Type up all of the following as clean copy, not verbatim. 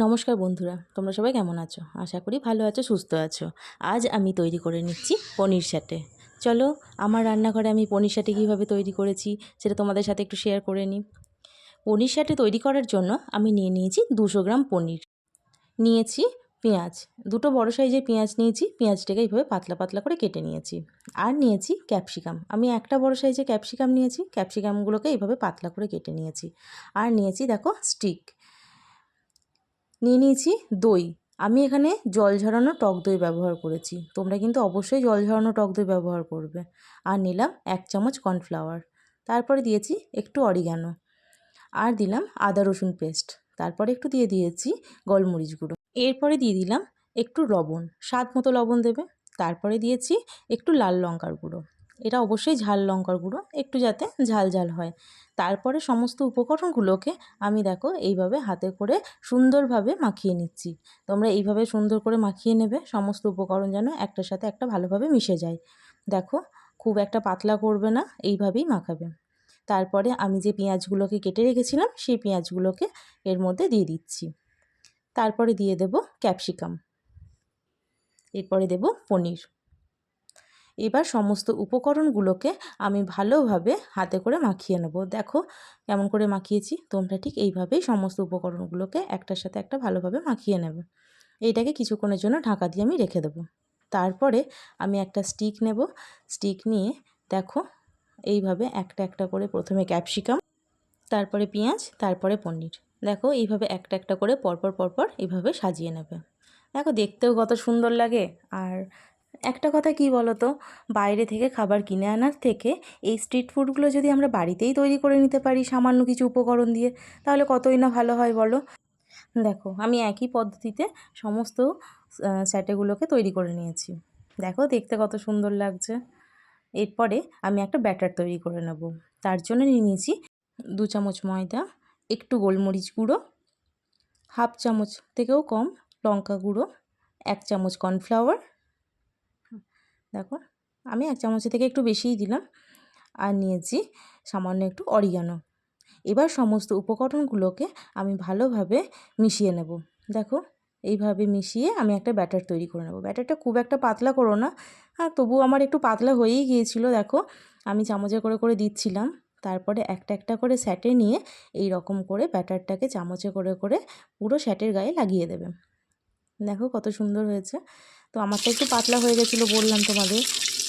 নমস্কার বন্ধুরা, তোমরা সবাই কেমন আছো? আশা করি ভালো আছো, সুস্থ আছো। আজ আমি তৈরি করে নিচ্ছি পনির স্যাটে। চলো আমার রান্নাঘরে আমি পনির স্যাটে কীভাবে তৈরি করেছি সেটা তোমাদের সাথে একটু শেয়ার করে নিই। পনির স্যাটে তৈরি করার জন্য আমি নিয়ে নিয়েছি 200 গ্রাম পনির, নিয়েছি পেঁয়াজ, দুটো বড় সাইজের পেঁয়াজ নিয়েছি, পেঁয়াজটাকে এইভাবে পাতলা পাতলা করে কেটে নিয়েছি। আর নিয়েছি ক্যাপসিকাম, আমি একটা বড় সাইজের ক্যাপসিকাম নিয়েছি, ক্যাপসিকামগুলোকে এইভাবে পাতলা করে কেটে নিয়েছি। আর নিয়েছি দেখো স্টিক, নিয়ে নিয়েছি দই। আমি এখানে জল ঝরানো টক দই ব্যবহার করেছি, তোমরা কিন্তু অবশ্যই জল ঝরানো টক দই ব্যবহার করবে। আর নিলাম 1 চামচ কর্নফ্লাওয়ার, তারপরে দিয়েছি একটু অরিগানো, আর দিলাম আদা রসুন পেস্ট, তারপরে একটু দিয়ে দিয়েছি গোলমরিচ গুঁড়ো, এরপরে দিয়ে দিলাম একটু লবণ, স্বাদ মতো লবণ দেবে। তারপরে দিয়েছি একটু লাল লঙ্কার গুঁড়ো, এটা অবশ্যই ঝাল লঙ্কার গুঁড়ো, একটু যাতে ঝাল ঝাল হয়। তারপরে সমস্ত উপকরণগুলোকে আমি দেখো এইভাবে হাতে করে সুন্দরভাবে মাখিয়ে নিচ্ছি। তোমরা এইভাবে সুন্দর করে মাখিয়ে নেবে, সমস্ত উপকরণ যেন একটার সাথে একটা ভালোভাবে মিশে যায়। দেখো খুব একটা পাতলা করবে না, এইভাবেই মাখাবে। তারপরে আমি যে পেঁয়াজগুলোকে কেটে রেখেছিলাম সেই পেঁয়াজগুলোকে এর মধ্যে দিয়ে দিচ্ছি। তারপরে দিয়ে দেব ক্যাপসিকাম, এরপরে দেব পনির। এবার সমস্ত উপকরণগুলোকে আমি ভালোভাবে হাতে করে মাখিয়ে নেব। দেখো কেমন করে মাখিয়েছি, তোমরা ঠিক এইভাবেই সমস্ত উপকরণগুলোকে একটার সাথে একটা ভালোভাবে মাখিয়ে নেবে। এইটাকে কিছুক্ষণের জন্য ঢাকা দিয়ে আমি রেখে দেবো। তারপরে আমি একটা স্টিক নেব, স্টিক নিয়ে দেখো এইভাবে একটা একটা করে প্রথমে ক্যাপসিকাম, তারপরে পেঁয়াজ, তারপরে পনির, দেখো এইভাবে একটা একটা করে পরপর পরপর এইভাবে সাজিয়ে নেবে। দেখো দেখতেও কত সুন্দর লাগে। আর একটা কথা কি বলো তো, বাইরে থেকে খাবার কিনে আনার থেকে এই স্ট্রিট ফুডগুলো যদি আমরা বাড়িতেই তৈরি করে নিতে পারি সামান্য কিছু উপকরণ দিয়ে, তাহলে কতই না ভালো হয় বলো। দেখো আমি একই পদ্ধতিতে সমস্ত স্যাটেগুলোকে তৈরি করে নিয়েছি, দেখো দেখতে কত সুন্দর লাগছে। এরপরে আমি একটা ব্যাটার তৈরি করে নেব। তার জন্য নিয়ে নিয়েছি 2 চামচ ময়দা, একটু গোলমরিচ গুঁড়ো, হাফ চামচ থেকেও কম লঙ্কা গুঁড়ো, 1 চামচ কর্নফ্লাওয়ার, দেখো আমি 1 চামচের থেকে একটু বেশিই দিলাম, আর নিয়েছি সামান্য একটু অরিগানো। এবার সমস্ত উপকরণগুলোকে আমি ভালোভাবে মিশিয়ে নেব। দেখো এইভাবে মিশিয়ে আমি একটা ব্যাটার তৈরি করে নেব। ব্যাটারটা খুব একটা পাতলা করো না, আর তবুও আমার একটু পাতলা হয়েই গিয়েছিল। দেখো আমি চামচে করে করে দিচ্ছিলাম, তারপরে একটা একটা করে স্যাটে নিয়ে এই রকম করে ব্যাটারটাকে চামচে করে করে পুরো স্যাটের গায়ে লাগিয়ে দেবে। দেখো কত সুন্দর হয়েছে। তো আমারটা একটু পাতলা হয়ে গেছিলো বললাম তোমাদের।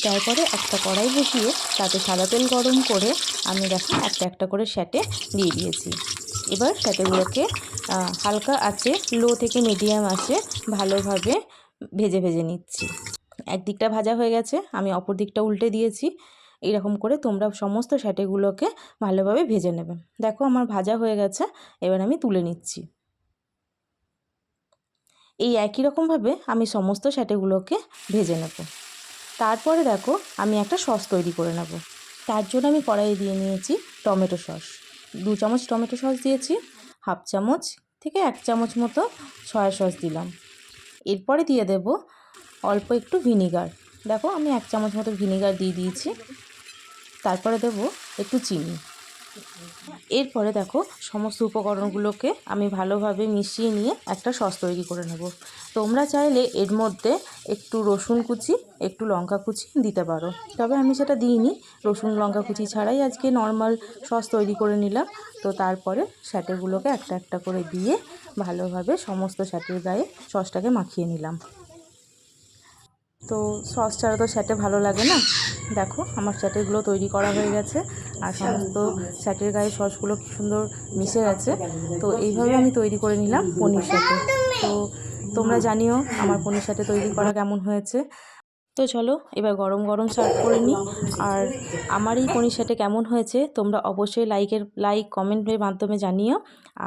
তারপরে একটা কড়াই বসিয়ে তাতে সাদা তেল গরম করে আমি দেখো একটা একটা করে স্যাটে দিয়ে দিয়েছি। এবার স্যাটেগুলোকে হালকা আঁচে, লো থেকে মিডিয়াম আঁচে ভালোভাবে ভেজে ভেজে নিচ্ছি। একদিকটা ভাজা হয়ে গেছে, আমি অপর দিকটা উল্টে দিয়েছি। এইরকম করে তোমরা সমস্ত স্যাটেগুলোকে ভালোভাবে ভেজে নেবে। দেখো আমার ভাজা হয়ে গেছে, এবার আমি তুলে নিচ্ছি। এই একই রকমভাবে আমি সমস্ত স্যাটেগুলোকে ভেজে নেব। তারপরে দেখো আমি একটা সস তৈরি করে নেব। তার জন্য আমি কড়াইয়ে দিয়ে নিয়েছি টমেটো সস, 2 চামচ টমেটো সস দিয়েছি, হাফ চামচ থেকে 1 চামচ মতো সয়া সস দিলাম। এরপরে দিয়ে দেব অল্প একটু ভিনিগার, দেখো আমি 1 চামচ মতো ভিনিগার দিয়ে দিয়েছি। তারপরে দেব একটু চিনি। এরপরে দেখো সমস্ত উপকরণগুলোকে আমি ভালোভাবে মিশিয়ে নিয়ে একটা সস তৈরি করে নেব। তোমরা চাইলে এর মধ্যে একটু রসুন কুচি, একটু লঙ্কা কুচি দিতে পারো, তবে আমি সেটা দিইনি। রসুন লঙ্কা কুচি ছাড়াই আজকে নর্মাল সস তৈরি করে নিলাম। তো তারপরে স্যাটেগুলোকে একটা একটা করে দিয়ে ভালোভাবে সমস্ত স্যাটের গায়ে সসটাকে মাখিয়ে নিলাম। তো সস ছাড়া তো স্যাটে ভালো লাগে না। দেখো আমার স্যাটেগুলো তৈরি করা হয়ে গেছে, আর সমস্ত স্যাটের গায়ে সসগুলো কি সুন্দর মিশে গেছে। তো এইভাবে আমি তৈরি করে নিলাম পনির স্যাটে। তো তোমরা জানিও আমার পনির স্যাটে তৈরি করা কেমন হয়েছে। তো চলো এবার গরম গরম সার্ভ করে নিই। আর আমার এই পনির স্যাটে কেমন হয়েছে তোমরা অবশ্যই লাইক কমেন্টের মাধ্যমে জানিও।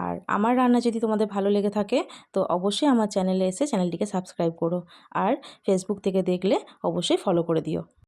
আর আমার রান্না যদি তোমাদের ভালো লেগে থাকে তো অবশ্যই আমার চ্যানেলে এসে চ্যানেলটিকে সাবস্ক্রাইব করো, আর ফেসবুক থেকে দেখলে অবশ্যই ফলো করে দিও।